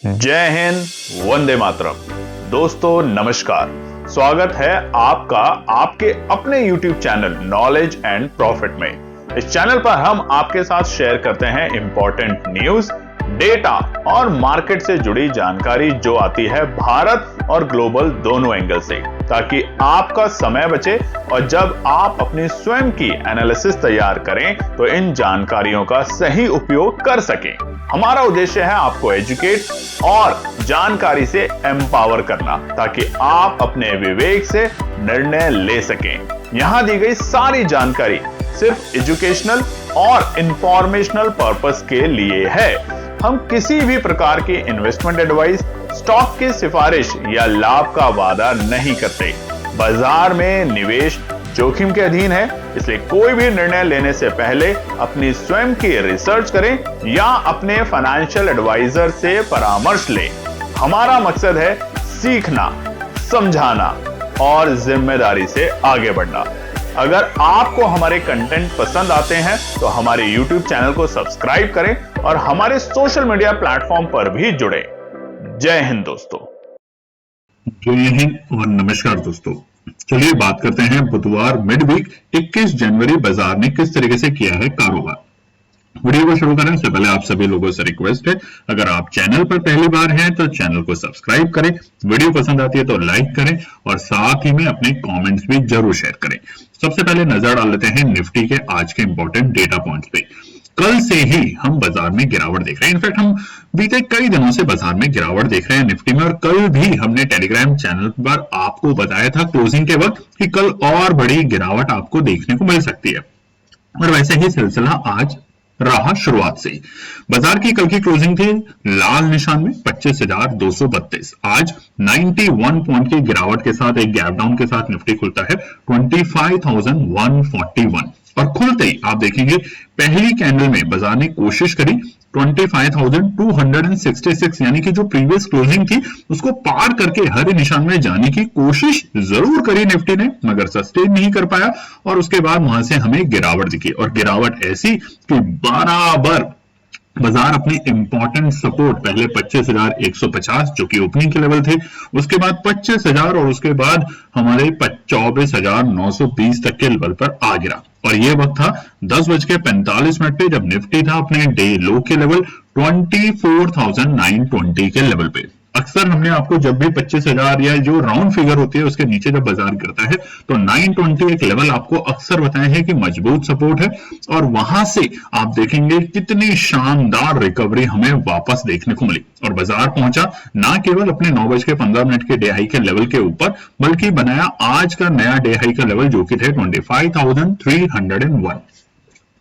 जय हिंद, वंदे मातरम। दोस्तों नमस्कार, स्वागत है आपका आपके अपने YouTube channel knowledge and profit में। इस चैनल पर हम आपके साथ शेयर करते हैं इंपॉर्टेंट न्यूज, डेटा और मार्केट से जुड़ी जानकारी जो आती है भारत और ग्लोबल दोनों एंगल से, ताकि आपका समय बचे और जब आप अपनी स्वयं की एनालिसिस तैयार करें तो इन जानकारियों का सही उपयोग कर सकें। हमारा उद्देश्य है आपको एजुकेट और जानकारी से एम्पावर करना, ताकि आप अपने विवेक से निर्णय ले सकें। यहां दी गई सारी जानकारी सिर्फ एजुकेशनल और इंफॉर्मेशनल पर्पस के लिए है। हम किसी भी प्रकार की इन्वेस्टमेंट एडवाइस, स्टॉक की सिफारिश या लाभ का वादा नहीं करते। बाजार में निवेश जोखिम के अधीन है, इसलिए कोई भी निर्णय लेने से पहले अपनी स्वयं की रिसर्च करें या अपने फाइनेंशियल एडवाइजर से परामर्श लें। हमारा मकसद है सीखना, समझाना और जिम्मेदारी से आगे बढ़ना। अगर आपको हमारे कंटेंट पसंद आते हैं तो हमारे YouTube चैनल को सब्सक्राइब करें और हमारे सोशल मीडिया प्लेटफॉर्म पर भी जुड़े। जय हिंद दोस्तों। जय हिंद और नमस्कार दोस्तों। चलिए बात करते हैं बुधवार मिड वीक 21 जनवरी बाजार ने किस तरीके से किया है कारोबार। वीडियो को शुरू करें उससे पहले आप सभी लोगों से रिक्वेस्ट है, अगर आप चैनल पर पहली बार हैं तो चैनल को सब्सक्राइब करें, वीडियो पसंद आती है तो लाइक करें और साथ ही में अपने कमेंट्स भी जरूर शेयर करें। सबसे पहले नजर डाल लेते हैं निफ्टी के आज के इंपॉर्टेंट डेटा पॉइंट्स पे। कल से ही हम बाजार में गिरावट देख रहे हैं। इनफैक्ट हम बीते कई दिनों से बाजार में गिरावट देख रहे हैं निफ्टी में, और कल भी हमने टेलीग्राम चैनल पर आपको बताया था क्लोजिंग के वक्त कि कल और बड़ी गिरावट आपको देखने को मिल सकती है, और वैसे ही सिलसिला आज रहा शुरुआत से ही। बाजार की कल की क्लोजिंग थी लाल निशान में 25,232। आज 91 पॉइंट की गिरावट के साथ एक गैप डाउन के साथ निफ्टी खुलता है 25,141, और खुलते ही आप देखेंगे पहली कैंडल में बाजार ने कोशिश करी 25,266, यानी कि जो प्रीवियस क्लोजिंग थी उसको पार करके हरे निशान में जाने की कोशिश जरूर करी निफ्टी ने, मगर सस्टेन नहीं कर पाया और उसके बाद वहां से हमें गिरावट दिखी, और गिरावट ऐसी कि बराबर बाजार अपने इंपॉर्टेंट सपोर्ट पहले 25,150 जो कि ओपनिंग के लेवल थे, उसके बाद 25,000 और उसके बाद हमारे 24,920 तक के लेवल पर आ गिरा। और ये वक्त था 10:45 पे जब निफ्टी था अपने डे लो के लेवल 24,920 के लेवल पे। अक्सर हमने आपको जब भी 25,000 या जो राउंड फिगर होती है उसके नीचे जब बाजार गिरता है तो 920 एक लेवल आपको अक्सर बताया है कि मजबूत सपोर्ट है, और वहां से आप देखेंगे कितनी शानदार रिकवरी हमें वापस देखने को मिली, और बाजार पहुंचा ना केवल अपने 9:15 के डे हाई के लेवल के ऊपर, बल्कि बनाया आज का नया डे हाई का लेवल जो कि थे 25,301।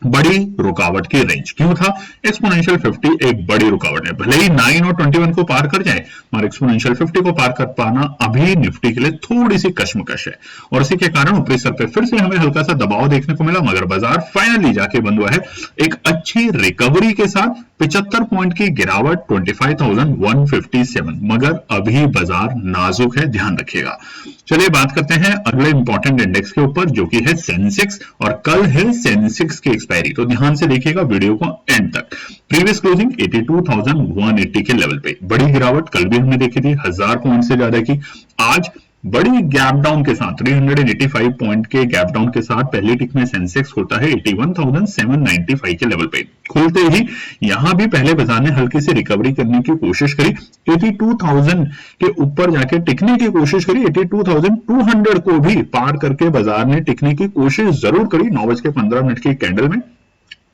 बड़ी रुकावट की रेंज क्यों था? एक्सपोनेंशियल 50 एक बड़ी रुकावट है। भले ही 9 और 21 को पार कर जाए, मगर एक्सपोनेंशियल 50 को पार कर पाना अभी निफ्टी के लिए थोड़ी सी कश्मकश है, और इसी के कारण ऊपरी स्तर पे फिर से हमें हल्का सा दबाव देखने को मिला, मगर बाजार फाइनली जाके बंद हुआ है एक अच्छी रिकवरी के साथ 75 पॉइंट की गिरावट 25,157, मगर अभी बाजार नाजुक है, ध्यान रखिएगा। चलिए बात करते हैं अगले इंपॉर्टेंट इंडेक्स के ऊपर जो कि है सेंसेक्स, और कल है सेंसेक्स की एक्सपायरी, तो ध्यान से देखिएगा वीडियो को एंड तक। प्रीवियस क्लोजिंग 82,180 के लेवल पे, बड़ी गिरावट कल भी हमने देखी थी, 1000 पॉइंट से ज्यादा की। आज बड़ी गैप डाउन के साथ 385 पॉइंट के गैप डाउन के साथ पहली टिक में सेंसेक्स होता है 81,795 के लेवल पे। खुलते ही यहां भी पहले बाजार ने हल्की सी रिकवरी करने की कोशिश करी, 82,000 के ऊपर जाके टिकने की कोशिश करी, 82,200 को भी पार करके बाजार ने टिकने की कोशिश जरूर करी 9:15 की कैंडल में।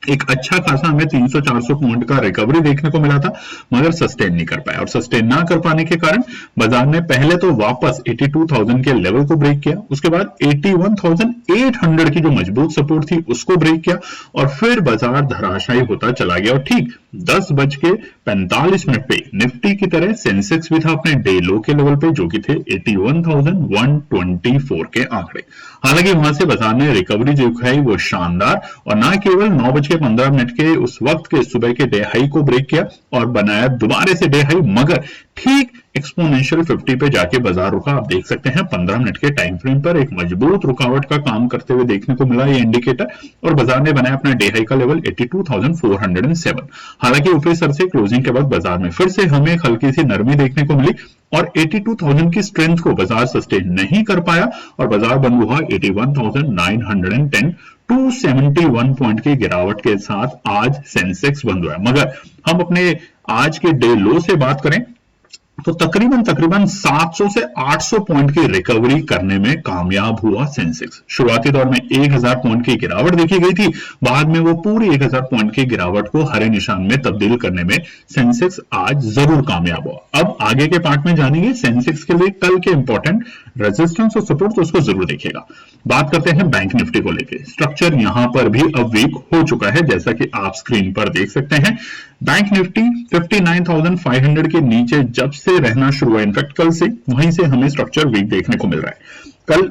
एक अच्छा खासा हमें 300-400 पॉइंट का रिकवरी देखने को मिला था, मगर सस्टेन नहीं कर पाया, और सस्टेन ना कर पाने के कारण बाजार ने पहले तो वापस 82,000 के लेवल को ब्रेक किया, उसके बाद 81,800 की जो मजबूत सपोर्ट थी उसको ब्रेक किया, और फिर बाजार धराशायी होता चला गया। और ठीक 10:45 पे निफ्टी की तरह सेंसेक्स भी था अपने डे लो के लेवल पे जो कि थे 81,124 के आंकड़े। हालांकि वहां से बाजार ने रिकवरी जो दिखाई वो शानदार, और ना केवल 9:15 के उस वक्त के सुबह के डे हाई को ब्रेक किया और बनाया दोबारा से डे हाई, मगर ठीक एक्सपोनेंशियल 50 पे जाके बाजार रुका। आप देख सकते हैं 15 मिनट के टाइम फ्रेम पर एक मजबूत रुकावट का काम करते हुए देखने को मिला ये इंडिकेटर, और बाजार ने बनाया अपना डे हाई का लेवल 82,407। हालांकि ऊपरी सर से क्लोजिंग के बाद बाजार में फिर से हमें हल्की सी नरमी देखने को मिली और 82,000 की स्ट्रेंथ को बाजार सस्टेन नहीं कर पाया और बाजार बंद हुआ 81,910। 271 पॉइंट की गिरावट के साथ आज सेंसेक्स बंद हुआ। मगर हम अपने आज के डे लो से बात करें तो तकरीबन 700 से 800 पॉइंट की रिकवरी करने में कामयाब हुआ सेंसेक्स। शुरुआती दौर में 1000 पॉइंट की गिरावट देखी गई थी, बाद में वो पूरी 1000 पॉइंट की गिरावट को हरे निशान में तब्दील करने में सेंसेक्स आज जरूर कामयाब हुआ। अब आगे के पार्ट में जानेंगे सेंसेक्स के लिए कल के इंपॉर्टेंट रेजिस्टेंस और सपोर्ट, तो उसको जरूर देखिएगा। बात करते हैं बैंक निफ्टी को लेकर। स्ट्रक्चर यहां पर भी अब वीक हो चुका है, जैसा कि आप स्क्रीन पर देख सकते हैं। बैंक निफ्टी 59,500 के नीचे जब से रहना शुरू हुआ, इनफैक्ट कल से, वहीं से हमें स्ट्रक्चर वीक देखने को मिल रहा है। कल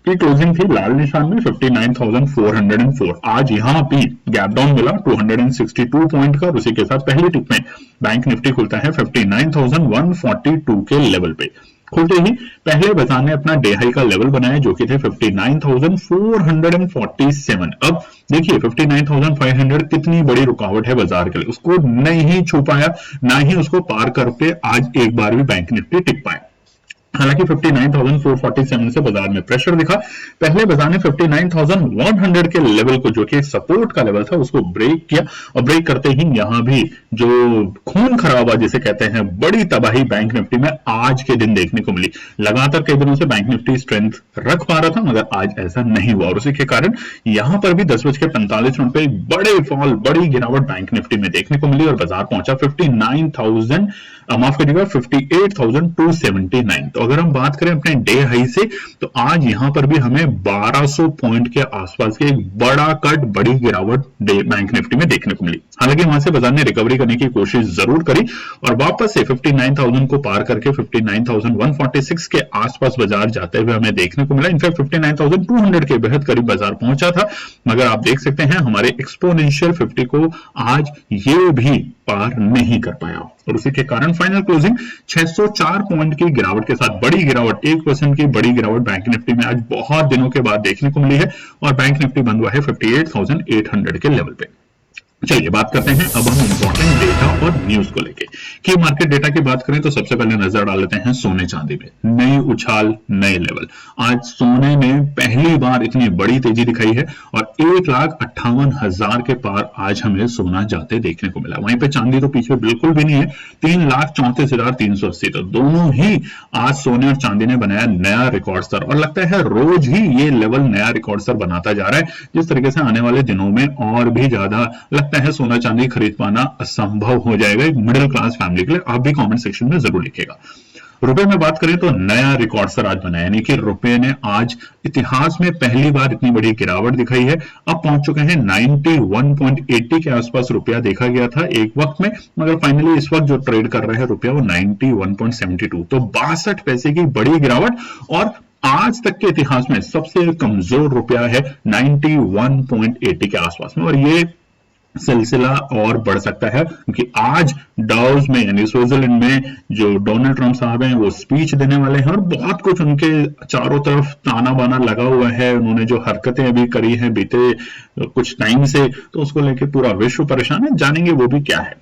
की क्लोजिंग थी लाल निशान में 59,404। आज यहां भी गैप डाउन मिला 262 पॉइंट का, और उसी के साथ पहली टिक में बैंक निफ्टी खुलता है 59,142 के लेवल पे। खुलते ही पहले बाजार ने अपना डे हाई का लेवल बनाया जो कि थे 59,447। अब देखिए 59,500 कितनी बड़ी रुकावट है बाजार के लिए, उसको नहीं छू पाया, ना ही उसको पार करके आज एक बार भी बैंक निफ्टी टिक पाया। हालांकि 59,447 से बाजार में प्रेशर दिखा। पहले बाजार ने 59,100 के लेवल को, जो कि सपोर्ट का लेवल था, उसको ब्रेक किया, और ब्रेक करते ही यहां भी जो खून खराबा जिसे कहते हैं, बड़ी तबाही बैंक निफ्टी में आज के दिन देखने को मिली। लगातार कई दिनों से बैंक निफ्टी स्ट्रेंथ रख पा रहा था, मगर आज ऐसा नहीं हुआ, और उसी के कारण यहां पर भी 10:45 पे एक बड़े फॉल, बड़ी गिरावट बैंक निफ्टी में देखने को मिली और बाजार पहुंचा 58,279। तो अगर हम बात करें अपने डे हाई से, तो आज यहां पर भी हमें 1200 पॉइंट के आसपास के एक बड़ा कट, बड़ी गिरावट बैंक निफ्टी में देखने को मिली। हालांकि वहां से बाजार ने रिकवरी करने की कोशिश जरूर करी और वापस से 59,000 को पार करके 59,146 के आसपास बाजार जाते हुए हमें देखने को मिला। इनफैक्ट 59,200 के बेहद करीब बाजार पहुंचा था, मगर आप देख सकते हैं हमारे एक्सपोनेंशियल 50 को आज ये भी पार नहीं कर पाया, और उसी के कारण फाइनल क्लोजिंग 604 पॉइंट की गिरावट के साथ, बड़ी गिरावट, 1% की बड़ी गिरावट बैंक निफ्टी में आज बहुत दिनों के बाद देखने को मिली है, और बैंक निफ्टी बंद हुआ है 58,800 के लेवल पे। चलिए बात करते हैं अब हम इंपॉर्टेंट डेटा और न्यूज को लेके। की मार्केट डेटा की बात करें तो सबसे पहले नजर डाल लेते हैं सोने चांदी में। नई उछाल, नए लेवल। आज सोने ने पहली बार इतनी बड़ी तेजी दिखाई है और 1,58,000 के पार आज हमें सोना जाते देखने को मिला। वहीं पे चांदी तो पीछे बिल्कुल भी नहीं है, 3,34,380। तो दोनों ही आज सोने और चांदी ने बनाया नया रिकॉर्ड स्तर, और लगता है रोज ही ये लेवल नया रिकॉर्ड स्तर बनाता जा रहा है, जिस तरीके से आने वाले दिनों में और भी ज्यादा लगता है सोना चांदी खरीद पाना असंभव हो जाएगा एक मिडिल क्लास फैमिली के लिए। आप भी कमेंट सेक्शन में जरूर लिखिएगा। रुपए में बात करें तो नया रिकॉर्ड स्तर आज बनाया, यानी कि रुपए ने आज इतिहास में पहली बार इतनी बड़ी गिरावट दिखाई है। अब पहुंच चुके हैं 91.80 के आसपास रुपया देखा गया था एक वक्त में, मगर फाइनली इस वक्त जो ट्रेड कर रहा है रुपया वो 91.72, तो 62 पैसे की बड़ी गिरावट, और आज तक के इतिहास में सबसे कमजोर रुपया है 91.80 के आसपास में, और ये सिलसिला और बढ़ सकता है क्योंकि आज डाउस में यानी स्विट्जरलैंड में जो डोनाल्ड ट्रंप साहब हैं वो स्पीच देने वाले हैं, और बहुत कुछ उनके चारों तरफ ताना बाना लगा हुआ है। उन्होंने जो हरकतें अभी करी हैं बीते कुछ टाइम से, तो उसको लेकर पूरा विश्व परेशान है। जानेंगे वो भी क्या है।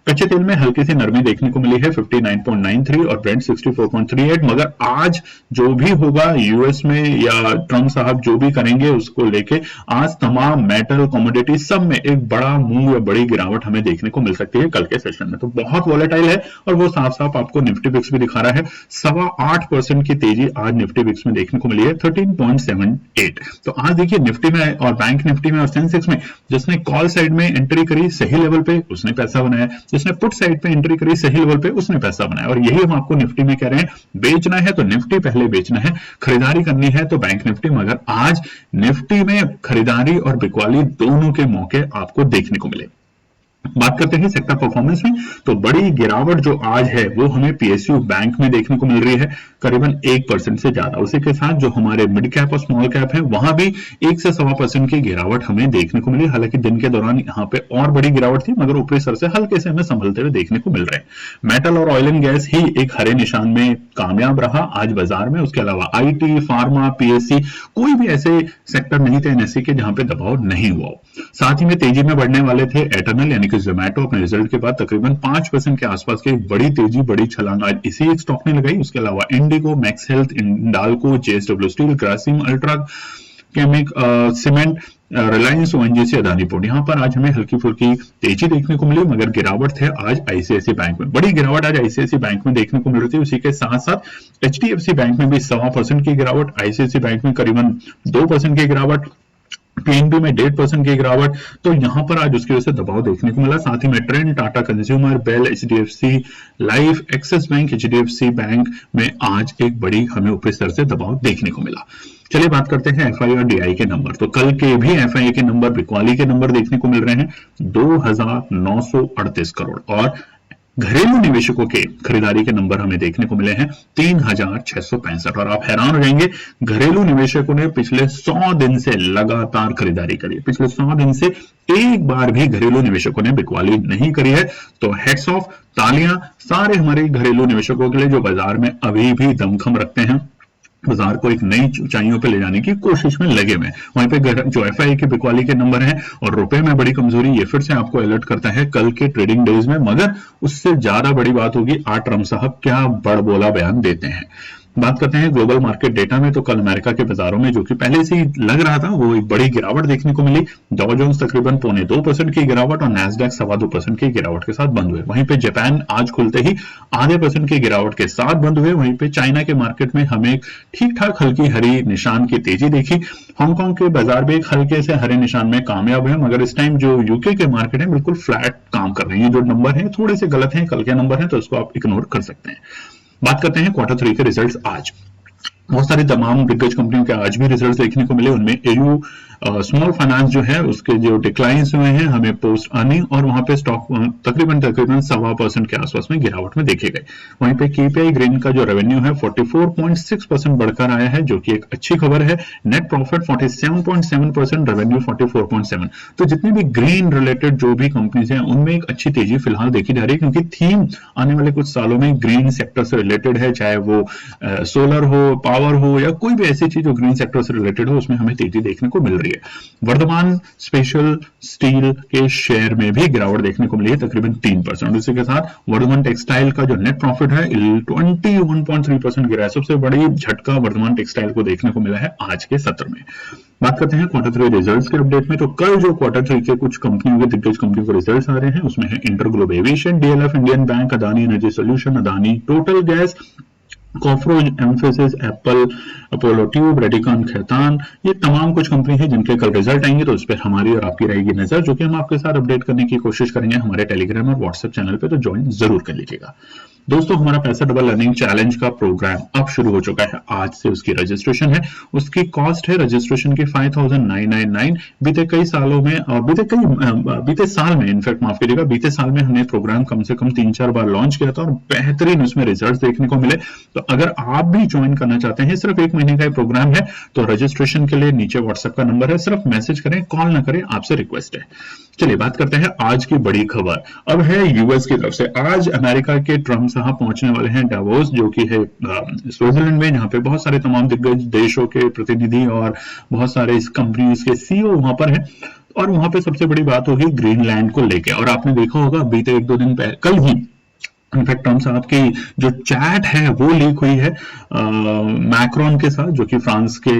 कच्चे तेल में हल्की सी नरमी देखने को मिली है 59.93 और ब्रेंट 64.38, मगर आज जो भी होगा यूएस में या ट्रंप साहब जो भी करेंगे उसको लेके आज तमाम मेटल कमोडिटी सब में एक बड़ा मूव या बड़ी गिरावट हमें देखने को मिल सकती है कल के सेशन में। तो बहुत वॉलेटाइल है, और वो साफ साफ आपको निफ्टी बिक्स भी दिखा रहा है। 8.25% की तेजी आज निफ्टी बिक्स में देखने को मिली है 13.78। तो आज देखिए निफ्टी में और बैंक निफ्टी में और सेंसेक्स में जिसने कॉल साइड में एंट्री करी सही लेवल पे उसने पैसा बनाया, जिसने पुट साइड पे एंट्री करी सही लेवल पे उसने पैसा बनाया। और यही हम आपको निफ्टी में कह रहे हैं, बेचना है तो निफ्टी पहले बेचना है, खरीदारी करनी है तो बैंक निफ्टी। मगर आज निफ्टी में खरीदारी और बिकवाली दोनों के मौके आपको देखने को मिले। बात करते हैं सेक्टर परफॉर्मेंस में, तो बड़ी गिरावट जो आज है वो हमें पीएसयू बैंक में देखने को मिल रही है। करीबन 1% से ज्यादा। उसी के साथ जो हमारे मिड कैप और स्मॉल कैप है वहां भी 1 से 1.25% की गिरावट हमें देखने को मिली। हालांकि दिन के दौरान यहाँ पे और बड़ी गिरावट थी, मगर ऊपरी स्तर से हल्के से हमें संभलते हुए देखने को मिल रहे हैं। मेटल और ऑयल एंड गैस ही एक हरे निशान में कामयाब रहा आज बाजार में। उसके अलावा आईटी, फार्मा, पीएससी, कोई भी ऐसे सेक्टर नहीं थे एनएससी के जहां पे दबाव नहीं हुआ। साथ ही में तेजी में बढ़ने वाले थे एटर्नल यानी कि जोमेटो, अपने रिजल्ट के बाद तकरीबन 5% के आसपास की बड़ी तेजी, बड़ी छलांग आज इसी एक स्टॉक ने लगाई। उसके अलावा IndiGo, Max health, Hindalco, JSW steel, Grasim, ultra केमिक, cement, Reliance, ONGC, Adani port, यहाँ पर आज हमें हल्की फुल्की तेजी देखने को मिली, मगर गिरावट थे आज आईसीआईसी बैंक में। बड़ी गिरावट आज आईसीआईसी बैंक में देखने को मिल रही थी। उसी के साथ साथ एचडीएफसी बैंक में भी 1.25% की गिरावट, आईसीआईसी बैंक में करीबन 2% की गिरावट, पीएनबी में 1.5% की गिरावट। तो यहां पर आज उसकी वजह से दबाव देखने को मिला। साथ ही में Trent, Tata consumer, BEL, HDFC life, Axis bank, HDFC bank में आज एक बड़ी हमें ऊपरी स्तर से दबाव देखने को मिला। चलिए बात करते हैं एफआई और डीआई के नंबर। तो कल के भी एफआई के नंबर, बिकवाली के नंबर देखने को मिल रहे हैं 2,938 करोड़, और घरेलू निवेशकों के खरीदारी के नंबर हमें देखने को मिले हैं 3,665। और आप हैरान हो जाएंगे, घरेलू निवेशकों ने पिछले 100 दिन से लगातार खरीदारी करी। पिछले 100 दिन से एक बार भी घरेलू निवेशकों ने बिकवाली नहीं करी है। तो हेड्स ऑफ, तालियां सारे हमारे घरेलू निवेशकों के लिए जो बाजार में अभी भी दमखम रखते हैं, बाजार को एक नई ऊंचाइयों पे ले जाने की कोशिश में लगे हुए। वहीं पे जो एफआई के बिकवाली के नंबर हैं और रुपए में बड़ी कमजोरी, ये फिर से आपको अलर्ट करता है कल के ट्रेडिंग डेज में। मगर उससे ज्यादा बड़ी बात होगी आज ट्रम्प साहब क्या बड़बोला बयान देते हैं। बात करते हैं ग्लोबल मार्केट डेटा में। तो कल अमेरिका के बाजारों में जो कि पहले से ही लग रहा था, वो एक बड़ी गिरावट देखने को मिली। डॉ जोन्स तकरीबन 0.25% की गिरावट और नैस्डैक 2.25% की गिरावट के साथ बंद हुए। वहीं पे जापान आज खुलते ही 0.5% की गिरावट के साथ बंद हुए। वहीं पे चाइना के मार्केट में हमें ठीक ठाक हल्की हरी निशान की तेजी देखी। हांगकांग के बाजार भी एक हल्के से हरे निशान में कामयाब है, मगर इस टाइम जो यूके के मार्केट है बिल्कुल फ्लैट काम कर रही है। जो नंबर है थोड़े से गलत हैं, कल के नंबर है, तो इसको आप इग्नोर कर सकते हैं। बात करते हैं Q3 के रिजल्ट्स। आज बहुत सारी तमाम दिग्गज कंपनियों के आज भी रिजल्ट्स देखने को मिले। उनमें एयू स्मॉल फाइनेंस जो है उसके जो डिक्लाइंस हुए हैं हमें पोस्ट अर्निंग, और वहां पे स्टॉक तकरीबन 1.25% के आसपास में गिरावट में देखे गए। वहीं पे केपीआई ग्रीन का जो रेवेन्यू है 44.6% बढ़कर आया है, जो कि एक अच्छी खबर है। Net profit 47.7%, revenue 44.7%। तो जितनी भी ग्रीन रिलेटेड जो भी कंपनीज हैं उनमें एक अच्छी तेजी फिलहाल देखी जा रही है, क्योंकि थीम आने वाले कुछ सालों में ग्रीन सेक्टर से रिलेटेड है, चाहे वो सोलर हो, पावर हो, या कोई भी ऐसी चीज जो ग्रीन सेक्टर से रिलेटेड हो, उसमें हमें तेजी देखने को मिल रही है। वर्धमान स्पेशल स्टील के शेयर में भी गिरावट देखने को मिली है तकरीबन 3%। इसी के साथ वर्धमान टेक्सटाइल का जो नेट प्रॉफिट है 21.3% गिरा है। सबसे बड़ी झटका वर्धमान टेक्सटाइल को देखने को मिला है आज के सत्र में। बात करते हैं Q3 रिजल्ट्स के अपडेट में। तो कल जो Q3 के कुछ कंपनियों के दिग्गज कंपनियों के रिजल्ट्स आ रहे हैं उसमें है InterGlobe aviation, DLF, Indian bank, Adani energy solution, Adani total gas, Coforge, Mphasis, apple, Apollo tube, Radico, Khaitan. ये तमाम कुछ कंपनी है जिनके कल रिजल्ट आएंगे, तो उस पर हमारी और आपकी रहेगी नजर, जो कि हम आपके साथ अपडेट करने की कोशिश करेंगे हमारे टेलीग्राम और व्हाट्सएप चैनल पे। तो ज्वाइन जरूर कर लीजिएगा। दोस्तों, हमारा पैसा डबल लर्निंग चैलेंज का प्रोग्राम अब शुरू हो चुका है। आज से उसकी रजिस्ट्रेशन है। उसकी कॉस्ट है रजिस्ट्रेशन की 5,999। बीते कई सालों में, बीते साल में, इनफैक्ट माफ कीजिएगा, बीते साल में हमने प्रोग्राम कम से कम 3-4 बार लॉन्च किया था और बेहतरीन उसमें रिजल्ट देखने को मिले। तो अगर आप भी ज्वाइन करना चाहते हैं, सिर्फ 1 महीने का ही प्रोग्राम है, तो रजिस्ट्रेशन के लिए नीचे व्हाट्सएप का नंबर है, सिर्फ मैसेज करें, कॉल ना करें, आपसे रिक्वेस्ट है। चलिए बात करते हैं आज की बड़ी खबर। अब है यूएस की तरफ से। आज अमेरिका के ट्रम्प साहब पहुंचने वाले हैं डावोस, जो कि है स्विट्जरलैंड में, जहां पे बहुत सारे तमाम दिग्गज देशों के प्रतिनिधि और बहुत सारे इस कंपनीज के सीईओ वहां पर हैं। और वहां पे सबसे बड़ी बात होगी ग्रीनलैंड को लेकर। और आपने देखा होगा बीते 1-2 दिन पहले, कल ही इनफैक्ट ट्रम्प साहब की जो चैट है वो लीक हुई है मैक्रोन के साथ, जो कि फ्रांस के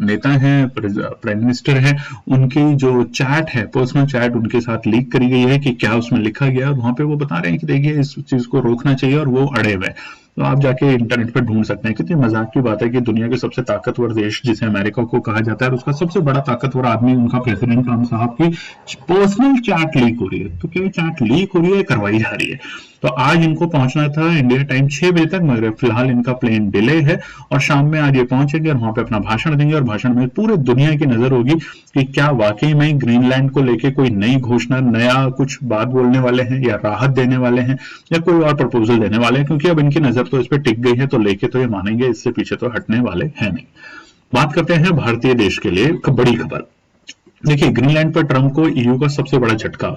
नेता हैं, प्राइम मिनिस्टर हैं। उनकी जो चैट है, पर्सनल चैट उनके साथ लीक करी गई है कि क्या उसमें लिखा गया। और वहां पे वो बता रहे हैं कि देखिए इस चीज को रोकना चाहिए, और वो अड़े हुए। तो आप जाके इंटरनेट पे ढूंढ सकते हैं। कितनी मजाक की बात है कि दुनिया के सबसे ताकतवर देश जिसे अमेरिका को कहा जाता है, उसका सबसे बड़ा ताकतवर आदमी, उनका प्रेसिडेंट ट्रम्प साहब की पर्सनल चैट लीक हो रही है। तो क्या चैट लीक हो रही है, करवाई जा रही है। तो आज इनको पहुंचना था इंडिया टाइम 6 बजे तक, मगर फिलहाल इनका प्लेन डिले है और शाम में आज ये पहुंचेंगे और वहां पे अपना भाषण देंगे और भाषण में पूरे दुनिया की नजर होगी कि क्या वाकई में ग्रीनलैंड को लेके कोई नई घोषणा, नया कुछ बात बोलने वाले हैं या राहत देने वाले हैं या कोई और प्रपोजल देने वाले हैं, क्योंकि अब इनकी नजर तो इस पर टिक गई है, तो लेके तो ये मानेंगे, इससे पीछे तो हटने वाले हैं नहीं। बात करते हैं भारतीय देश के लिए बड़ी खबर। देखिए, ग्रीनलैंड पर ट्रंप को ईयू का सबसे बड़ा झटका,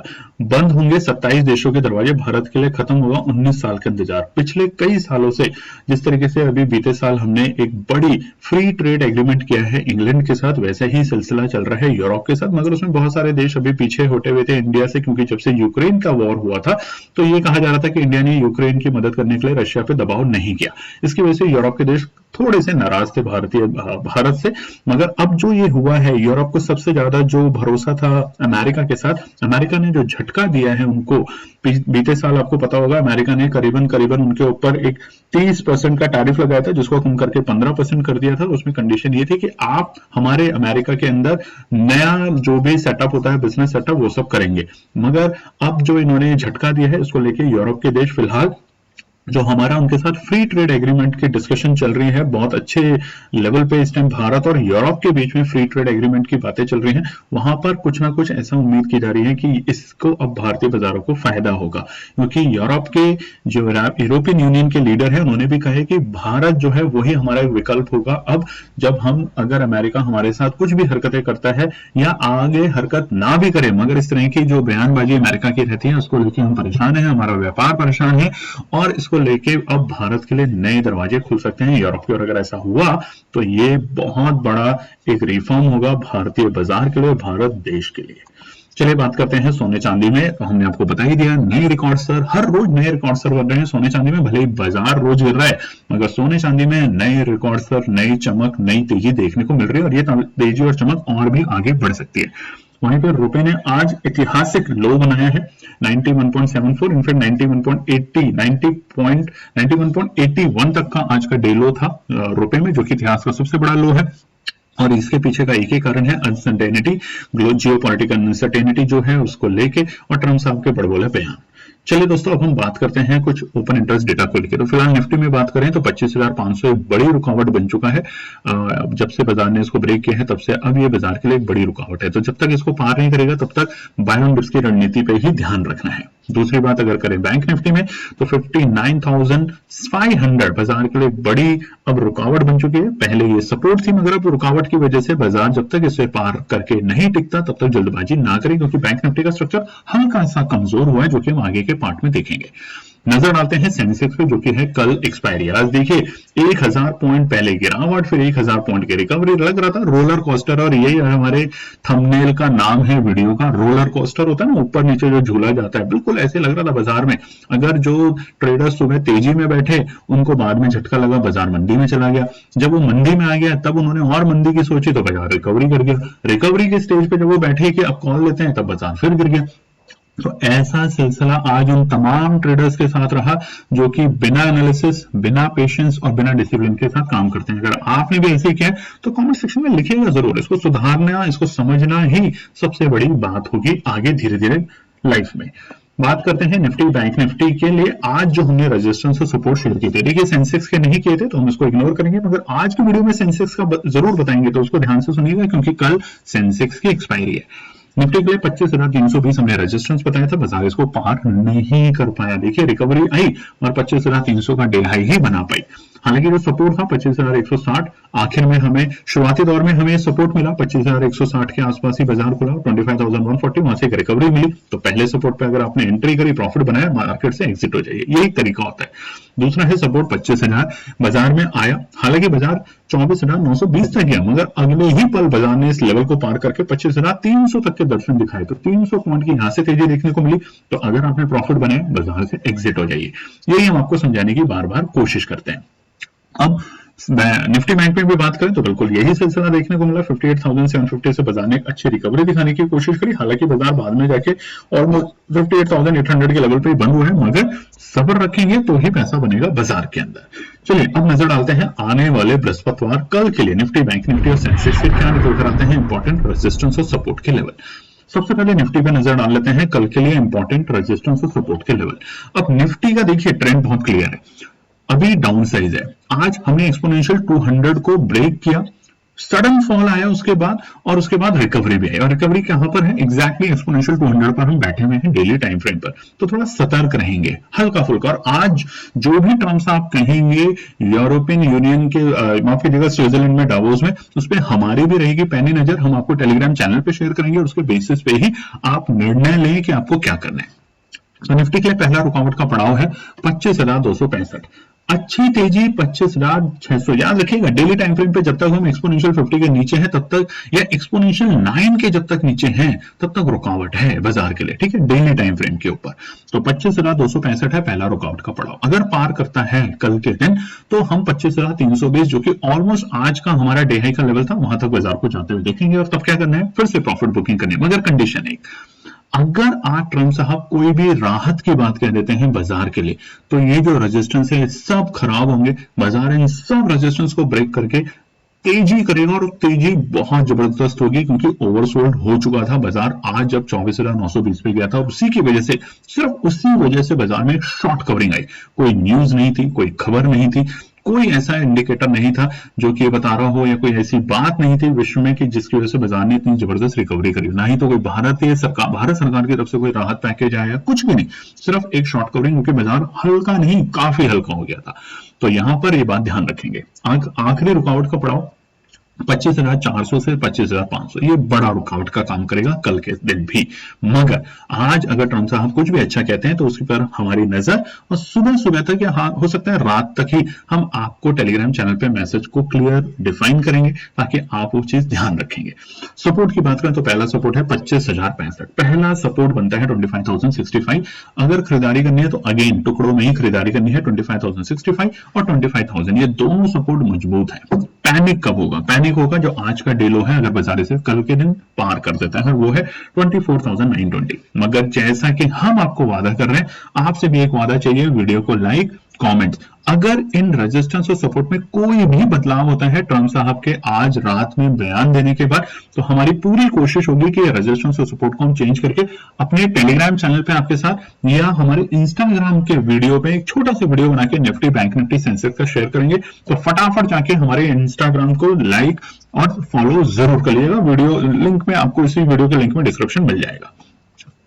बंद होंगे 27 देशों के दरवाजे, भारत के लिए खत्म होगा 19 साल का इंतजार। पिछले कई सालों से जिस तरीके से अभी बीते साल हमने एक बड़ी फ्री ट्रेड एग्रीमेंट किया है इंग्लैंड के साथ, वैसे ही सिलसिला चल रहा है यूरोप के साथ, मगर उसमें बहुत सारे देश अभी पीछे होते हुए थे इंडिया से, क्योंकि जब से यूक्रेन का वॉर हुआ था तो ये कहा जा रहा था कि इंडिया ने यूक्रेन की मदद करने के लिए रशिया पे दबाव नहीं किया। इसकी वजह से यूरोप के देश थोड़े से नाराज थे भारत से, मगर अब जो ये हुआ है, यूरोप को सबसे ज्यादा जो भरोसा था अमेरिका के साथ, अमेरिका ने जो झटका दिया है उनको, बीते साल आपको पता होगा अमेरिका ने करीबन उनके ऊपर एक 30% का टैरिफ लगाया था, जिसको कम करके 15% कर दिया था। उसमें कंडीशन ये थी कि आप हमारे अमेरिका के अंदर नया जो भी सेटअप होता है, बिजनेस सेटअप, वो सब करेंगे। मगर अब जो इन्होंने झटका दिया है, इसको लेके यूरोप के देश फिलहाल जो हमारा उनके साथ फ्री ट्रेड एग्रीमेंट की डिस्कशन चल रही है, बहुत अच्छे लेवल पे इस टाइम भारत और यूरोप के बीच में फ्री ट्रेड एग्रीमेंट की बातें चल रही हैं, वहां पर कुछ ना कुछ ऐसा उम्मीद की जा रही है कि इसको अब भारतीय बाजारों को फायदा होगा, क्योंकि यूरोप के जो यूरोपियन यूनियन के लीडर है, उन्होंने भी कहा है कि भारत जो है वही हमारा विकल्प होगा। अब जब हम, अगर अमेरिका हमारे साथ कुछ भी हरकतें करता है या आगे हरकत ना भी करे, मगर इस तरह की जो बयानबाजी अमेरिका की रहती है उसको लेकर हम परेशान है, हमारा व्यापार परेशान है, और इसको लेके अब भारत के लिए नए दरवाजे खुल सकते हैं यूरोप की। और अगर ऐसा हुआ तो ये बहुत बड़ा एक रिफॉर्म होगा भारतीय बाजार के लिए, भारत देश के लिए। चलिए बात करते हैं सोने चांदी में। तो हमने आपको बता ही दिया, नए रिकॉर्ड सर, हर रोज नए रिकॉर्ड सर बन रहे हैं सोने चांदी में। भले ही बाजार रोज गिर रहा है, मगर सोने चांदी में नए रिकॉर्ड सर, नई चमक, नई तेजी देखने को मिल रही है, और ये तेजी और चमक और भी आगे बढ़ सकती है। वहीं पर रुपए ने आज ऐतिहासिक लो बनाया है 91.74, इनफैक्ट 91.81 तक का आज का डे लो था रुपए में, जो कि इतिहास का सबसे बड़ा लो है। और इसके पीछे का एक ही कारण है, अनसर्टेनिटी, जियो पॉलिटिकल अनसर्टेनिटी जो है उसको लेके, और ट्रम्प साहब के बड़बोले बयान। चलिए दोस्तों, अब हम बात करते हैं कुछ ओपन इंटरेस्ट डेटा को लेकर। तो फिलहाल निफ्टी में बात करें तो 25,500 एक बड़ी रुकावट बन चुका है। जब से बाजार ने इसको ब्रेक किया है तब से अब ये बाजार के लिए एक बड़ी रुकावट है, तो जब तक इसको पार नहीं करेगा तब तक बाय ऑन डिप्स की रणनीति पे ही ध्यान रखना है। दूसरी बात अगर करें बैंक निफ्टी में तो 59,500 बाजार के लिए बड़ी अब रुकावट बन चुकी है। पहले ये सपोर्ट थी, मगर अब रुकावट की वजह से बाजार जब तक इसे पार करके नहीं टिकता तब तक जल्दबाजी ना करें, क्योंकि बैंक निफ्टी का स्ट्रक्चर हल्का सा कमजोर हुआ है, जो कि हम आगे के पार्ट में देखेंगे। नजर डालते हैं सेंसेक्स पे, जो कि है कल एक्सपायरी। आज देखिए 1000 पॉइंट पहले गिरावट, फिर 1000 पॉइंट की रिकवरी। लग रहा था रोलर कोस्टर, और यही हमारे थंबनेल का नाम है वीडियो का, रोलर कोस्टर होता है ना, ऊपर नीचे जो झूला जाता है, बिल्कुल ऐसे लग रहा था बाजार में। अगर जो ट्रेडर्स सुबह तेजी में बैठे, उनको बाद में झटका लगा, बाजार मंदी में चला गया। जब वो मंदी में आ गया तब उन्होंने और मंदी की सोची तो बाजार रिकवरी कर गया। रिकवरी के स्टेज पे जब वो बैठे कि अब कॉल लेते हैं, तब बाजार फिर गिर गया। तो ऐसा सिलसिला आज उन तमाम ट्रेडर्स के साथ रहा जो कि बिना एनालिसिस, बिना पेशेंस और बिना डिसिप्लिन के साथ काम करते हैं। अगर आपने भी ऐसे किया तो कमेंट सेक्शन में लिखिएगा जरूर। इसको सुधारना, इसको समझना ही सबसे बड़ी बात होगी आगे धीरे धीरे लाइफ में। बात करते हैं निफ्टी बैंक निफ्टी के लिए। आज जो हमने रेजिस्टेंस और सपोर्ट शेयर किए थे, देखिए सेंसेक्स के नहीं किए थे तो हम इसको इग्नोर करेंगे, मगर आज की वीडियो में सेंसेक्स का जरूर बताएंगे, तो उसको ध्यान से सुनिएगा, क्योंकि कल सेंसेक्स की एक्सपायरी है। निफ्टी के लिए 25,320 हमने रेजिस्टेंस बताया था, बाजार इसको पार नहीं कर पाया। देखिए रिकवरी आई और 25,300 का डे हाई ही बना पाई। हालांकि जो सपोर्ट था 25,160, आखिर में हमें शुरुआती दौर में हमें सपोर्ट मिला 25,160 के आसपास ही बाजार खुला, 25,140 वहां से एक रिकवरी मिली। तो पहले सपोर्ट पे अगर आपने एंट्री करी, प्रॉफिट बनाया, मार्केट से एग्जिट हो जाइए, यही तरीका होता है। दूसरा है सपोर्ट 25,000 बाजार में आया, हालांकि बाजार 24,920 तक गया, मगर अगले ही पल बाजार ने इस लेवल को पार करके 25,300 तक के दर्शन दिखाए। तो 300 पॉइंट की यहां से तेजी देखने को मिली। तो अगर आपने प्रॉफिट बनाया, बाजार से एग्जिट हो जाइए, यही हम आपको समझाने की बार बार कोशिश करते हैं। अब निफ्टी बैंक में भी बात करें तो बिल्कुल यही सिलसिला देखने को मिला। 58,750 से बाजार ने एक अच्छी रिकवरी दिखाने की कोशिश करी, हालांकि बाजार बाद में जाके ऑलमोस्ट 58,800 के लेवल पे ही बंद हुआ है, मगर सब्र रखेंगे तो ही पैसा बनेगा बाजार के अंदर। चलिए अब नजर डालते हैं आने वाले बृहस्पतिवार कल के लिए निफ्टी बैंक निफ्टी और सेंसेक्स से क्या निकल कर आते हैं इंपॉर्टेंट रेजिस्टेंस और सपोर्ट के लेवल। सबसे पहले निफ्टी पे नजर डाल लेते हैं, कल के लिए इंपॉर्टेंट रेजिस्टेंस और सपोर्ट के लेवल। अब निफ्टी का देखिए ट्रेंड बहुत क्लियर है, अभी डाउन साइज है। आज हमने एक्सपोनेंशियल 200 को ब्रेक किया, सडन फॉल आया उसके बाद, और उसके बाद रिकवरी भी आई, और रिकवरी कहां पर है, एग्जैक्टली एक्सपोनेंशियल 200 पर हम बैठे हुए हैं डेली टाइम फ्रेम पर। तो थोड़ा सतर्क रहेंगे, हल्का फुल्का। और आज जो भी टर्म्स आप कहेंगे यूरोपियन यूनियन के, माफ कीजिएगा, स्विट्जरलैंड में डावोस में, उस पर हमारी भी रहेगी पैनी नजर। हम आपको टेलीग्राम चैनल पे शेयर करेंगे और उसके बेसिस पे ही आप निर्णय लें कि आपको क्या करना है। तो निफ्टी के लिए पहला रुकावट का पड़ाव है 25,265। अच्छी तेजी 25,600। याद रखिएगा डेली टाइम फ्रेम पे जब तक हम एक्सपोनेंशियल 50 के नीचे हैं तब तक, या एक्सपोनेंशियल 9 के जब तक नीचे हैं तब तक रुकावट है बाजार के लिए, ठीक है, डेली टाइम फ्रेम के ऊपर। तो 25,265 है पहला रुकावट का पड़ाव। अगर पार करता है कल के दिन तो हम 25,320, जो कि ऑलमोस्ट आज का हमारा डे हाई का लेवल था, वहां तक बाजार को जाते हुए देखेंगे। और तब क्या करना है, फिर से प्रॉफिट बुकिंग करनी है, मगर कंडीशन एक, अगर आज ट्रम्प साहब कोई भी राहत की बात कह देते हैं बाजार के लिए, तो ये जो रेजिस्टेंस है सब खराब होंगे। बाजार इन सब रेजिस्टेंस को ब्रेक करके तेजी करेगा, और तेजी बहुत जबरदस्त होगी, क्योंकि ओवरसोल्ड हो चुका था बाजार आज जब 24,920 पे गया था। और उसी की वजह से, सिर्फ उसी वजह से बाजार में शॉर्ट कवरिंग आई। कोई न्यूज नहीं थी, कोई खबर नहीं थी, कोई ऐसा इंडिकेटर नहीं था जो कि ये बता रहा हो, या कोई ऐसी बात नहीं थी विश्व में कि जिसकी वजह से बाजार ने इतनी जबरदस्त रिकवरी करी। ना ही तो कोई भारत सरकार की तरफ से कोई राहत पैकेज आया, कुछ भी नहीं, सिर्फ एक शॉर्ट कवरिंग, क्योंकि बाजार हल्का नहीं काफी हल्का हो गया था। तो यहां पर ये बात ध्यान रखेंगे। आखिरी रुकावट का पड़ाव 25,400 से 25,500, ये बड़ा रुकावट का काम करेगा कल के दिन भी। मगर आज अगर ट्रम्प साहब कुछ भी अच्छा कहते हैं तो उसके पर हमारी नजर, और सुबह सुबह तक या हाँ हो सकता है रात तक ही हम आपको टेलीग्राम चैनल पे मैसेज को क्लियर डिफाइन करेंगे, ताकि आप वो चीज ध्यान रखेंगे। सपोर्ट की बात करें तो पहला सपोर्ट है 25,065, पहला सपोर्ट बनता है 25,065। अगर खरीदारी करनी है तो अगेन टुकड़ों में ही खरीदारी करनी है, 25,065 और 25,000, ये दोनों सपोर्ट मजबूत है। पैनिक कब होगा, पैनिक होगा जो आज का डे लो है, अगर बाजार इसे कल के दिन पार कर देता है, वो है 24,920। मगर जैसा कि हम आपको वादा कर रहे हैं, आपसे भी एक वादा चाहिए, वीडियो को लाइक, कमेंट्स। अगर इन रेजिस्टेंस और सपोर्ट में कोई भी बदलाव होता है ट्रम्प साहब के आज रात में बयान देने के बाद, तो हमारी पूरी कोशिश होगी कि रेजिस्टेंस और सपोर्ट को हम चेंज करके अपने टेलीग्राम चैनल पे आपके साथ, या हमारे इंस्टाग्राम के वीडियो पे एक छोटा सा वीडियो बना के निफ्टी, बैंक निफ्टी, सेंसेक्स का शेयर करेंगे। तो फटाफट जाके हमारे इंस्टाग्राम को लाइक और फॉलो जरूर करिएगा। वीडियो लिंक में आपको, इसी वीडियो के लिंक में डिस्क्रिप्शन मिल जाएगा।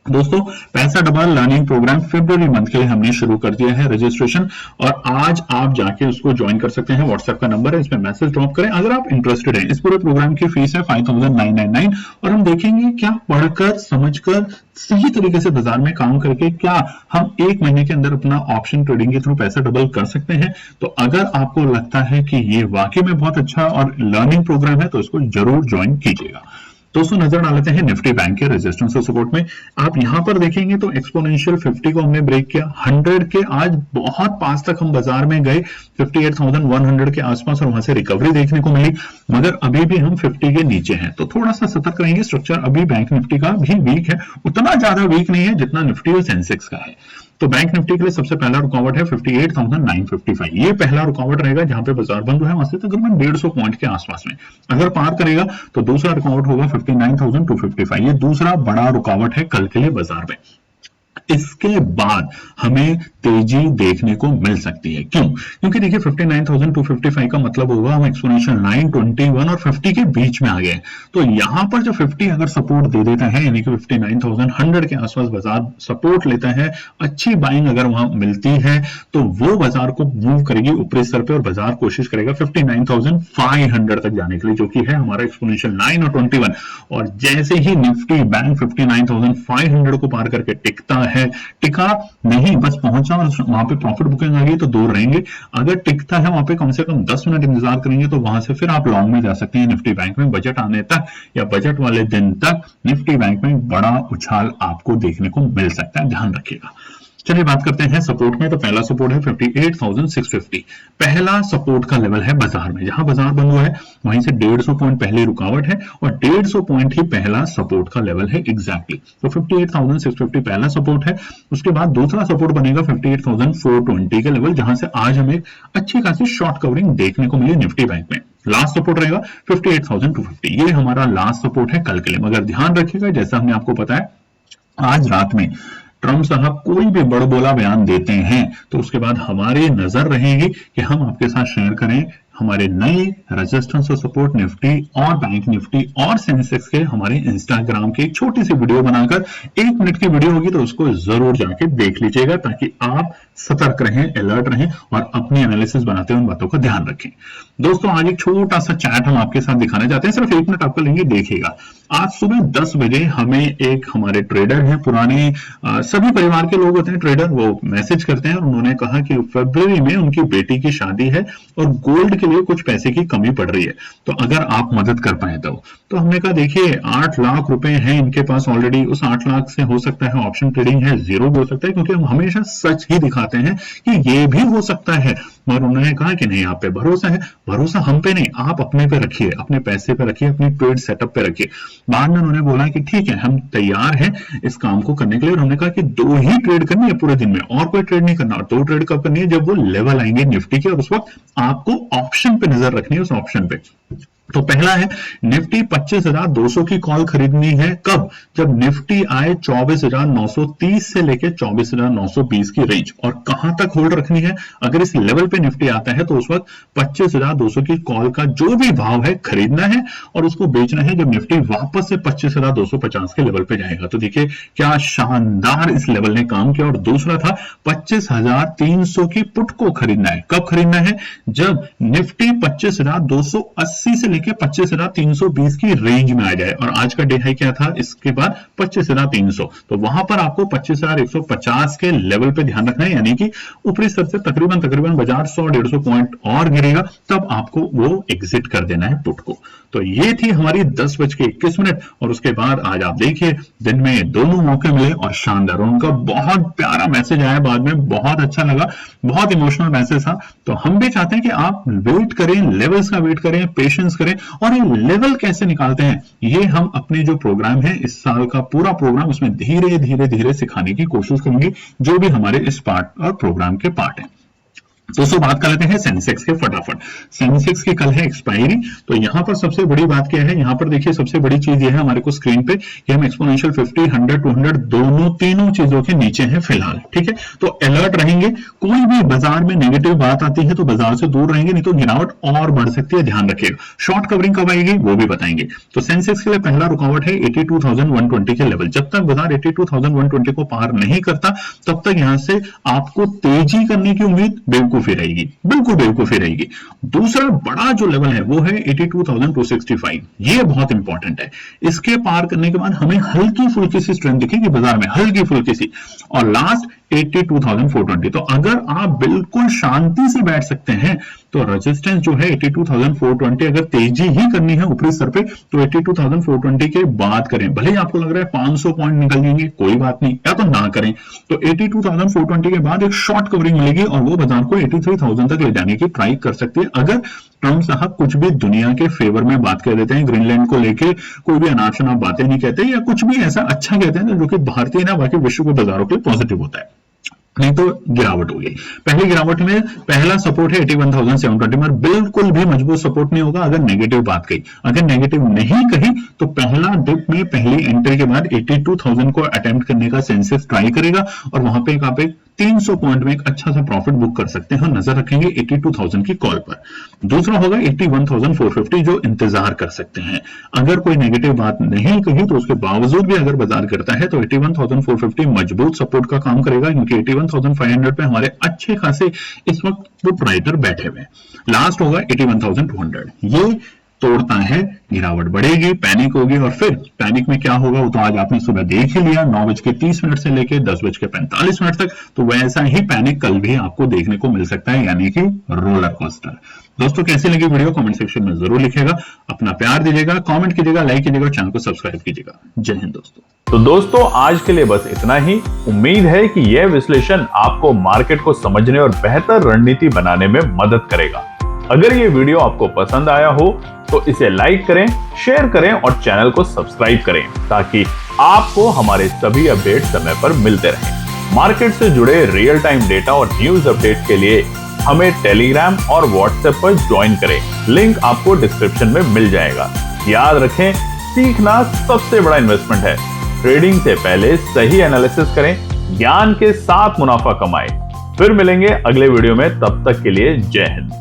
दोस्तों, पैसा डबल लर्निंग प्रोग्राम फरवरी मंथ के लिए हमने शुरू कर दिया है रजिस्ट्रेशन, और आज आप जाके उसको ज्वाइन कर सकते हैं। व्हाट्सएप का नंबर है, इसमें मैसेज ड्रॉप करें अगर आप इंटरेस्टेड हैं। इस पूरे प्रोग्राम की फीस है 5,999, और हम देखेंगे क्या पढ़कर, समझकर, सही तरीके से बाजार में काम करके क्या हम एक महीने के अंदर अपना ऑप्शन ट्रेडिंग के थ्रू पैसा डबल कर सकते हैं। तो अगर आपको लगता है कि ये वाकई में बहुत अच्छा और लर्निंग प्रोग्राम है तो इसको जरूर ज्वाइन कीजिएगा। दोस्तों, नजर डाल लेते हैं निफ्टी बैंक के रेजिस्टेंस और सपोर्ट में। आप यहां पर देखेंगे तो एक्सपोनेंशियल 50 को हमने ब्रेक किया, 100 के आज बहुत पास तक हम बाजार में गए, 58,100 के आसपास, और वहां से रिकवरी देखने को मिली। मगर अभी भी हम 50 के नीचे हैं, तो थोड़ा सा सतर्क रहेंगे। स्ट्रक्चर अभी बैंक निफ्टी का भी वीक है, उतना ज्यादा वीक नहीं है जितना निफ्टी और सेंसेक्स का है। तो बैंक निफ्टी के लिए सबसे पहला रुकावट है 58,955, ये पहला रुकावट रहेगा जहां पे बाजार बंद है, वहां से तकरीबन 150 पॉइंट के आसपास में। अगर पार करेगा तो दूसरा रुकावट होगा 59,255, ये दूसरा बड़ा रुकावट है कल के लिए बाजार में। इसके बाद हमें तेजी देखने को मिल सकती है। क्यों? क्योंकि देखिए 59,255 का मतलब होगा हम एक्सपोनेंशियल 9, 21 और 50 के बीच में आ गए। तो यहां पर जो 50 अगर सपोर्ट दे देता है, यानी कि 59,100 के आसपास बाजार सपोर्ट लेता है, अच्छी बाइंग अगर वहां मिलती है तो वो बाजार को मूव करेगी ऊपरी स्तर पे, और बाजार कोशिश करेगा 59,500 तक जाने के लिए, जो कि है हमारा एक्सपोनेंशियल 9 और 21। और जैसे ही निफ्टी बैंक 59,500 को पार करके टिकता है, टिका नहीं बस पहुंचा और वहां पे प्रॉफिट बुकिंग आ गई तो दूर रहेंगे। अगर टिकता है वहां पे कम से कम 10 मिनट इंतजार करेंगे तो वहां से फिर आप लॉन्ग में जा सकते हैं। निफ्टी बैंक में बजट आने तक या बजट वाले दिन तक निफ्टी बैंक में बड़ा उछाल आपको देखने को मिल सकता है, ध्यान रखिएगा। चलिए बात करते हैं सपोर्ट में। तो पहला सपोर्ट है 58,650, पहला सपोर्ट का लेवल है बाजार में, जहां बाजार बंद हुआ है वहीं से 150 पॉइंट पहले रुकावट है, और 150 पॉइंट ही पहला सपोर्ट का लेवल है एग्जैक्टली। तो 58,650 पहला सपोर्ट है। उसके बाद दूसरा सपोर्ट बनेगा 58,420 का लेवल, जहां से आज हमें अच्छी खासी शॉर्ट कवरिंग देखने को मिली निफ्टी बैंक में। लास्ट सपोर्ट रहेगा 58,250, ये हमारा लास्ट सपोर्ट है कल के लिए। मगर ध्यान रखिएगा, जैसा हमने आपको बताया आज रात में ट्रम्प साहब कोई भी बड़बोला बयान देते हैं तो उसके बाद हमारी नजर रहेगी कि हम आपके साथ शेयर करें हमारे नए रेजिस्टेंस और सपोर्ट निफ्टी और बैंक निफ्टी और सेंसेक्स के हमारे इंस्टाग्राम की एक छोटी सी वीडियो बनाकर 1 मिनट की वीडियो होगी, तो उसको जरूर जाके देख लीजिएगा ताकि आप सतर्क रहें, अलर्ट रहें और अपनी एनालिसिस बनाते हुए उन बातों का ध्यान रखें। दोस्तों आज एक छोटा सा चैट हम आपके साथ दिखाना चाहते हैं, सिर्फ 1 मिनट आपका लेंगे, देखिएगा। आज सुबह 10 बजे हमें एक हमारे ट्रेडर हैं, पुराने सभी परिवार के लोग होते हैं ट्रेडर, वो मैसेज करते हैं और उन्होंने कहा कि फरवरी में उनकी बेटी की शादी है और गोल्ड के लिए कुछ पैसे की कमी पड़ रही है, तो अगर आप मदद कर पाए तो हमने कहा देखिए 8 लाख रुपए हैं इनके पास ऑलरेडी, उस 8 लाख से हो सकता है ऑप्शन ट्रेडिंग है, जीरो भी हो सकता है, क्योंकि हम हमेशा सच ही दिखाते हैं कि ये भी हो सकता है। और उन्होंने कहा कि नहीं आप पे भरोसा है, भरोसा हम पे नहीं, आप अपने पे रखिए, अपने पैसे पे रखिए, अपनी ट्रेड सेटअप पे रखिए। बाद में उन्होंने बोला कि ठीक है हम तैयार हैं इस काम को करने के लिए, और हमने कहा कि 2 ही ट्रेड करनी है पूरे दिन में, और कोई ट्रेड नहीं करना। और 2 ट्रेड कब करनी है? जब वो लेवल आएंगे निफ्टी के, और उस वक्त आपको ऑप्शन पे नजर रखनी है, उस ऑप्शन पे। तो पहला है निफ्टी 25,200 की कॉल खरीदनी है, कब? जब निफ्टी आए 24,930 से लेकर 24,920 की रेंज, और कहां तक होल्ड रखनी है? अगर इस लेवल पे निफ्टी आता है तो उस वक्त 25,200 की कॉल का जो भी भाव है खरीदना है और उसको बेचना है जब निफ्टी वापस से 25,250 के लेवल पे जाएगा। तो देखिए क्या शानदार इस लेवल ने काम किया। और दूसरा था 25,300 की पुट को खरीदना है, कब खरीदना है? जब निफ्टी 25,280 से 25,320 की रेंज में आ जाए, और आज का डे हाई क्या था इसके बाद? 25,300, तो वहां पर आपको 25,150 के लेवल पे ध्यान रखना है, यानी कि ऊपरी स्तर से तकरीबन बाजार 100-150 पॉइंट और गिरेगा, तब आपको वो एग्जिट कर देना है पुट को। तो ये थी हमारी 10:21, और उसके बाद आज आप देखिए दिन में दोनों मौके मिले और शानदार, उनका बहुत प्यारा मैसेज आया बाद में, बहुत अच्छा लगा, बहुत इमोशनल मैसेज था। तो हम भी चाहते हैं कि आप वेट करें, लेवल्स का वेट करें, पेशेंस करें, और ये लेवल कैसे निकालते हैं ये हम अपने जो प्रोग्राम है इस साल का पूरा प्रोग्राम उसमें धीरे धीरे धीरे सिखाने की कोशिश करेंगे, जो भी हमारे इस पार्ट और प्रोग्राम के पार्ट है। दोस्तों बात कर लेते हैं सेंसेक्स के फटाफट। सेंसेक्स की कल है एक्सपायरी, तो यहां पर सबसे बड़ी बात क्या है? यहां पर देखिए सबसे बड़ी चीज ये है हमारे को स्क्रीन पे कि हम एक्सपोनेंशियल 50, 100, 200 दोनों तीनों चीजों के नीचे हैं फिलहाल, ठीक है। तो अलर्ट रहेंगे, कोई भी बाजार में नेगेटिव बात आती है तो बाजार से दूर रहेंगे, नहीं तो गिरावट और बढ़ सकती है, ध्यान रखिएगा। शॉर्ट कवरिंग कब आएगी वो भी बताएंगे। तो सेंसेक्स के लिए पहला रुकावट है 82,120 के लेवल। जब तक बाजार 82,120 को पार नहीं करता तब तक यहां से आपको तेजी करने की उम्मीद बिल्कुल रहेगी, बिल्कुल बेवकूफी रहेगी। दूसरा बड़ा जो लेवल है वो है 82,265, ये बहुत इंपॉर्टेंट है। इसके पार करने के बाद हमें हल्की फुल्की सी स्ट्रेंथ दिखेगी बाजार में, हल्की फुल्की सी, और लास्ट 82,420। तो अगर आप बिल्कुल शांति से बैठ सकते हैं तो रेजिस्टेंस जो है 82,420, अगर तेजी ही करनी है ऊपरी स्तर पे तो 82,420 के बाद करें। भले ही आपको लग रहा है 500 पॉइंट निकल जाएंगे, कोई बात नहीं, या तो ना करें। तो 82,420 के बाद एक शॉर्ट कवरिंग मिलेगी और वो बाजार को 83,000 तक ले जाने की ट्राई कर सकती है, अगर ट्रम्प साहब कुछ भी दुनिया के फेवर में बात कर देते हैं, ग्रीनलैंड को लेके कोई भी अनाप शनाप बातें नहीं कहते, या कुछ भी ऐसा अच्छा कहते हैं जो कि भारतीय ना बाकी विश्व के बाजारों के लिए पॉजिटिव होता है, नहीं तो गिरावट होगी। पहली गिरावट में पहला सपोर्ट है 81,720, मगर बिल्कुल भी मजबूत सपोर्ट नहीं होगा अगर नेगेटिव बात कही। अगर नेगेटिव नहीं कही तो पहला डिप में पहली एंट्री के बाद 82,000 को अटेम्प्ट करने का सेंसेक्स ट्राई करेगा, और वहां पे आप एक 300 पॉइंट में एक अच्छा सा प्रॉफिट बुक कर सकते हैं। नजर रखेंगे 82,000 की कॉल पर। दूसरा होगा 81,450, जो इंतजार कर सकते हैं। अगर कोई नेगेटिव बात नहीं कही तो उसके बावजूद भी अगर बाजार करता है तो 81,450 मजबूत सपोर्ट का काम करेगा, क्योंकि 81,500 पे हमारे अच्छे खासे इस वक्त पुट राइटर बैठे हुए। लास्ट होगा 81,200, ये तोड़ता है, गिरावट बढ़ेगी, पैनिक होगी, और फिर पैनिक में क्या होगा वो तो आज आपने सुबह देख ही लिया, 9:30 से लेकर 10:45 तक। तो वैसा ही पैनिक कल भी आपको देखने को मिल सकता है, यानी कि रोलर कोस्टर। दोस्तों कैसी लगी वीडियो कमेंट सेक्शन में जरूर लिखिएगा, अपना प्यार दीजिएगा, कमेंट कीजिएगा, लाइक कीजिएगा, चैनल को सब्सक्राइब कीजिएगा। जय हिंद दोस्तों। तो दोस्तों आज के लिए बस इतना ही। उम्मीद है कि यह विश्लेषण आपको मार्केट को समझने और बेहतर रणनीति बनाने में मदद करेगा। अगर ये वीडियो आपको पसंद आया हो तो इसे लाइक करें, शेयर करें और चैनल को सब्सक्राइब करें, ताकि आपको हमारे सभी अपडेट समय पर मिलते रहें। मार्केट से जुड़े रियल टाइम डेटा और न्यूज अपडेट के लिए हमें टेलीग्राम और व्हाट्सएप पर ज्वाइन करें। लिंक आपको डिस्क्रिप्शन में मिल जाएगा। याद रखें, सीखना सबसे बड़ा इन्वेस्टमेंट है। ट्रेडिंग से पहले सही एनालिसिस करें, ज्ञान के साथ मुनाफा कमाएं। फिर मिलेंगे अगले वीडियो में, तब तक के लिए जय हिंद।